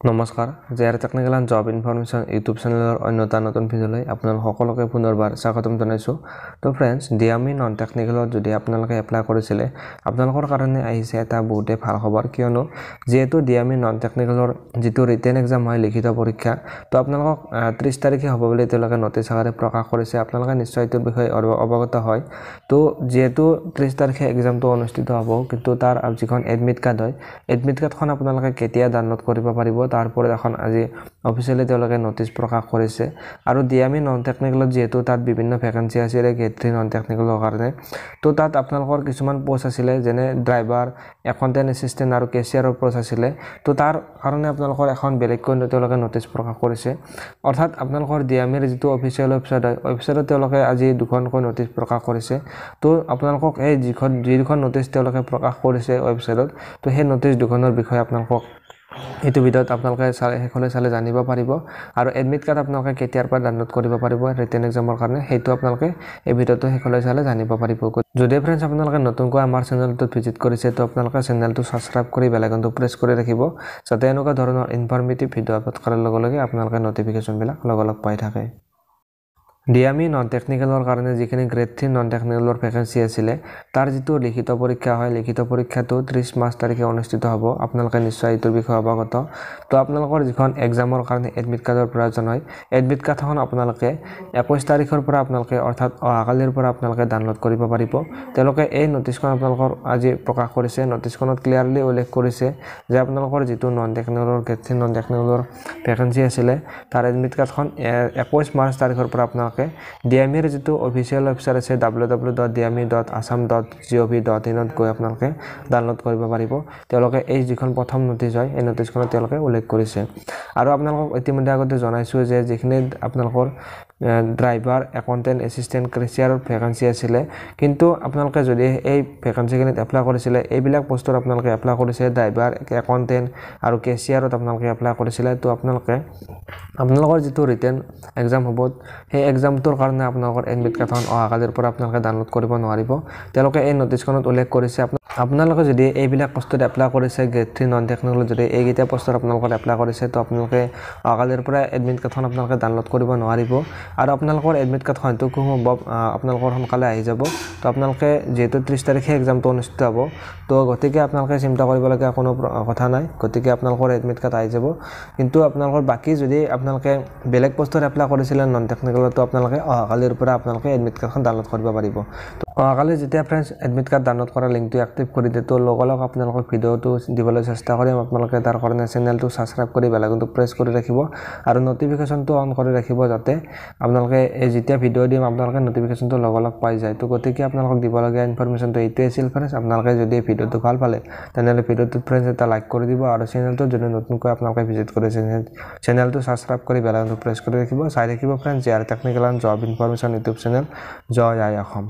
নমস্কাৰ JR technical and job information YouTube চেনেলৰ অন্যতা নতুন ভিডিঅ'লৈ আপোনালোক সকলোকে পুনৰবাৰ স্বাগতম জনাইছোঁ। তো ফ্ৰেণ্ডছ ডিএমই নন টেকনিকেলত যদি আপোনালোকে এপ্লাই কৰিছিলে আপোনালোকৰ কাৰণে আহিছে এটা বহুতে ভাল খবৰ, কিয়নো যেহেতু ডিএমই নন টেকনিকেলৰ যিটো ৰিটেন এক্সাম হয় লিখিত পৰীক্ষা, তো আপোনালোকক 30 তাৰিখে হ'ব বুলি তেওঁলোকে নটিছ আকাৰে প্ৰকাশ কৰিছে। আপোনালোকে নিশ্চয় এইটোৰ বিষয়ে অৱগত হয়। তো যেহেতু 30 তাৰিখে এক্সামটো অনুষ্ঠিত হ'ব, কিন্তু তাৰ যিখন এডমিট কাৰ্ড হয় এডমিট কাৰ্ডখন আপোনালোকে কেতিয়া ডাউনলোড কৰিব পাৰিব তাৰ ওপৰত এখন আজি অফিচিয়েলি তেওঁলোকে নটিছ প্ৰকাশ কৰিছে। আৰু ডিএমই নন টেকনিকেলত যেহেতু তাত বিভিন্ন ভেকেঞ্চি আছিলে গ্ৰেড 3 নন টেকনিকেলৰ কাৰণে, তো তাত আপোনালোকৰ কিছুমান পোষ্ট আছিলে যেনে ড্ৰাইভাৰ, একাউণ্টেণ্ট এছিষ্টেণ্ট আৰু কেচিয়াৰৰ পোষ্ট আছিলে। তো তাৰ কাৰণে আপোনালোকৰ এখন বেলেগকৈ তেওঁলোকে নটিছ প্ৰকাশ কৰিছে। অৰ্থাৎ আপোনালোকৰ ডিএমইৰ যিটো অফিচিয়েল ৱেবছাইট হয় ৱেবছাইটত তেওঁলোকে আজি দুখনকৈ নটিছ প্ৰকাশ কৰিছে। তো আপোনালোকক এই যিখন নটিছ তেওঁলোকে প্ৰকাশ কৰিছে ৱেবছাইটত, তো সেই নটিছ দুখনৰ বিষয়ে আপোনালোকক এইটো ভিডিঅ'ত আপোনালোকে শেষলৈ চালে জানিব পাৰিব। আৰু এডমিট কাৰ্ড আপোনালোকে কেতিয়াৰ পৰা ডাউনলোড কৰিব পাৰিব ৰিটেন এক্সামৰ কাৰণে, সেইটো আপোনালোকে এই ভিডিঅ'টো শেষলৈ চালে জানিব পাৰিব। যদি ফ্ৰেণ্ডছ আপোনালোকে নতুনকৈ আমাৰ চেনেলটোত ভিজিট কৰিছে, তো আপোনালোকে চেনেলটো ছাবস্ক্ৰাইব কৰি বেল আইকনটো প্ৰেছ কৰি ৰাখিব, যাতে এনেকুৱা ধৰণৰ ইনফৰ্মেটিভ ভিডিঅ' আপলোড কৰাৰ লগে লগে আপোনালোকে নটিফিকেশ্যনবিলাক লগালগ পাই থাকে। ডিএমই নন টেকনিকেলৰ কাৰণে যিখিনি গ্ৰেড 3 নন টেকনিকেলৰ ভেকেঞ্চি আছিলে তাৰ যিটো লিখিত পৰীক্ষা হয় লিখিত পৰীক্ষাটো 30 মাৰ্চ তাৰিখে অনুষ্ঠিত হ'ব। আপোনালোকে নিশ্চয় এইটোৰ বিষয়ে অৱগত। তো আপোনালোকৰ যিখন এক্সামৰ কাৰণে এডমিট কাৰ্ডৰ প্ৰয়োজন হয় এডমিট কাৰ্ডখন আপোনালোকে 21 তাৰিখৰ পৰা আপোনালোকে অৰ্থাৎ অহাকালিৰ পৰা আপোনালোকে ডাউনলোড কৰিব পাৰিব। তেওঁলোকে এই নটিছখন আপোনালোকৰ আজি প্ৰকাশ কৰিছে। নটিছখনত ক্লিয়াৰলি উল্লেখ কৰিছে যে আপোনালোকৰ যিটো নন টেকনিকেলৰ গ্ৰেড 3 নন টেকনিকেলৰ ভেকেঞ্চি আছিলে তাৰ এডমিট কাৰ্ডখন 21 মাৰ্চ তাৰিখৰ পৰা আপোনালোকে ডিএমইৰ যিটো অফিচিয়েল ৱেবছাইট আছে www.dmi.assam.gov.in গৈ আপোনালোকে ডাউনলোড কৰিব পাৰিব। তেওঁলোকে এই যিখন প্ৰথম নটিছ হয় এই নটিছখনত তেওঁলোকে উল্লেখ কৰিছে। আৰু আপোনালোকক ইতিমধ্যে আগতে জনাইছোঁ যে যিখিনি আপোনালোকৰ ড্ৰাইভাৰ, একাউণ্টেণ্ট এছিষ্টেণ্ট, কেচিয়াৰৰ ভেকেঞ্চি আছিলে, কিন্তু আপোনালোকে যদি এই ভেকেঞ্চিখিনিত এপ্লাই কৰিছিলে এইবিলাক পোষ্টত আপোনালোকে এপ্লাই কৰিছে ড্ৰাইভাৰ, একাউণ্টেণ্ট আৰু কেচিয়াৰত আপোনালোকে এপ্লাই কৰিছিলে, তো আপোনালোকৰ যিটো ৰিটেন এক্সাম হ'ব সেই এক্সামটোৰ কাৰণে আপোনালোকৰ এডমিট কাৰ্ডখন অহাকালিৰ পৰা আপোনালোকে ডাউনলোড কৰিব নোৱাৰিব। তেওঁলোকে এই নটিছখনত উল্লেখ কৰিছে আপোনালোকে যদি এইবিলাক পোষ্টত এপ্লাই কৰিছে গ্ৰেড 3 নন টেকনিকেলত যদি এইকেইটা পোষ্টত আপোনালোকৰ এপ্লাই কৰিছে, তো আপোনালোকে অহাকালিৰ পৰা এডমিট কাৰ্ডখন আপোনালোকে ডাউনলোড কৰিব নোৱাৰিব। আৰু আপোনালোকৰ এডমিট কাৰ্ড হয়তো খুব সম্ভৱ আপোনালোকৰ সোনকালে আহি যাব। তো আপোনালোকে যিহেতু 30 তাৰিখে এক্সামটো অনুষ্ঠিত হ'ব, তো গতিকে আপোনালোকে চিন্তা কৰিবলগীয়া কোনো কথা নাই, গতিকে আপোনালোকৰ এডমিট কাৰ্ড আহি যাব। কিন্তু আপোনালোকৰ বাকী যদি আপোনালোকে বেলেগ পোষ্টত এপ্লাই কৰিছিলে নন টেকনিকেলত, তো আপোনালোকে অহাকালিৰ পৰা আপোনালোকে এডমিট কাৰ্ডখন ডাউনলোড কৰিব পাৰিব। তো অহাকালি যেতিয়া ফ্ৰেণ্ডছ এডমিট কাৰ্ড ডাউনলোড কৰা লিংকটো এক্টিভ কৰি দিয়ে, তো লগালগ আপোনালোকক ভিডিঅ'টো দিবলৈ চেষ্টা কৰিম। আপোনালোকে তাৰ কাৰণে চেনেলটো ছাবস্ক্ৰাইব কৰি বেল আইকনটো প্ৰেছ কৰি ৰাখিব আৰু নটিফিকেশ্যনটো অন কৰি ৰাখিব, যাতে আপোনালোকে যেতিয়া ভিডিঅ' দিম আপোনালোকে নটিফিকেশ্যনটো লগালগ পাই যায়। তো গতিকে আপোনালোকক দিবলগীয়া ইনফৰমেশ্যনটো এইটোৱে আছিল ফ্ৰেণ্ডছ। আপোনালোকে যদি ভিডিঅ'টো ভাল পালে তেনেহ'লে ভিডিঅ'টোত ফ্ৰেণ্ডছ এটা লাইক কৰি দিব, আৰু চেনেলটোত যদি নতুনকৈ আপোনালোকে ভিজিট কৰিছে চেনেলটো ছাবস্ক্ৰাইব কৰি বেল আইকনটো প্ৰেছ কৰি ৰাখিব। চাই ৰাখিব friends JR technical and job information YouTube channel. জয় আই অসম।